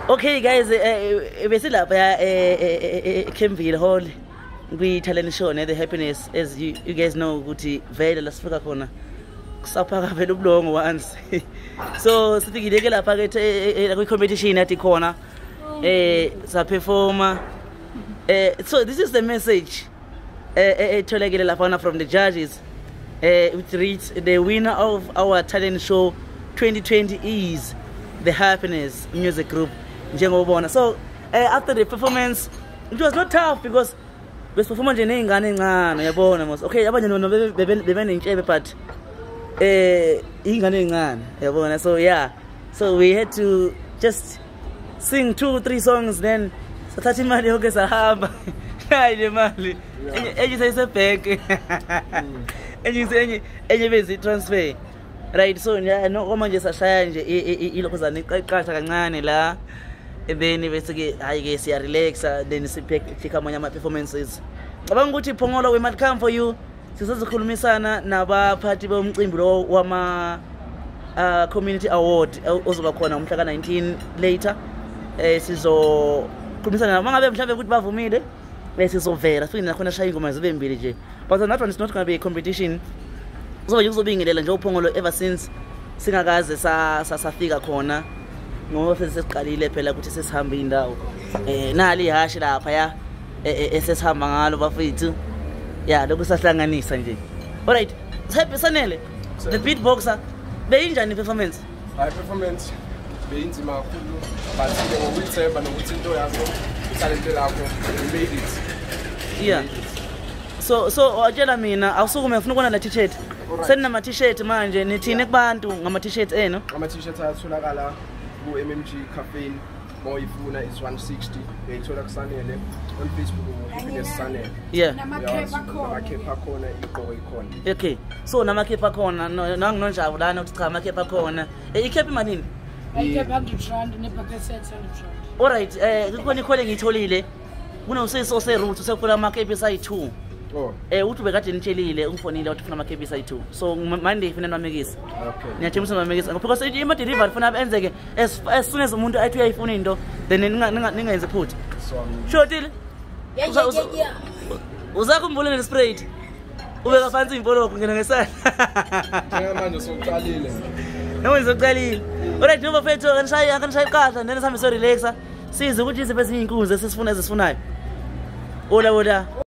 Okay guys, besilapha eKempville Hall kwi-talent show The Happiness. As you guys know ukuthi vele la sifika khona kusaphaka vele ubulongo once. So sifikile ke lapha ke kwi-competition yathi khona sa performer. So this is the message etholekile lapha from the judges. Which reads, the winner of our talent show 2020 is The Happiness music group. So after the performance, it was not tough because the performance was okay. But so yeah, so we had to just sing 2-3 songs. Then transfer. Right, so yeah, no woman just a shine, la, and then I guess you relax, then pick up my performances. Abanguti Pongola, we might come for you. Sisazo Kulumisana, Naba Party Bro Wama Community Award, Ozokona, 19 later. Sizo Kumisana, among them have a good bar for me. This is so fair. I think I'm going to show you my village. But that one is not going to be a competition. So you've been in the Pongolo ever since Singagaze Safika corner. No offenses Kalile Pela, which is Hambinda. Nali Hashida Paya, SS Hamangal over for you. Yeah, the Busasangani Sanji. Alright, happy Sanele. The beatboxer, the engine performance. High performance, the intima, but we say, but we do have we made it. Yeah. So Jeremy, also we have no one t-shirt. Send them a t-shirt manje nithini kubantu ngama t-shirts eno. Ama t-shirts atholakala ku MMG Cafe Moyifuna is 160. Uyayithola kusanele on Facebook Happiness Sanele. Yeah. Namakhepa khona igqoko ikhona. Okay. So namakhepa khona nanginonjabo lana ukuthi cha amakhepa khona. Ikhepa imalini? Ikhepa 100 rand nepacket set 100 rand. Alright, kukhona ikhole ngitholile. Kunosisiso se-route sekufuna amakhepa sayi2. Oh. Uthi bekade nitshelile ungifonile uthi ufuna amakhepa sayi2. So Monday ufuna namekisa. Okay. Niyajimisa namekisa because ima delivery ufuna enzeke as soon as umuntu athi uyayifuna into then ningayenze phuthi. Sure tile? Yeah. Uzakhumbula ne spray. Ubeka phansi imfoloko ngena ngesandla. Njengamanje sokuqalile. Nawenza uqalile. Alright, noma mfethu kanishaya kahle then sihambe so relaxa. Size ukuthi isiphe ezinye inkunzi esisifunayo. Ola.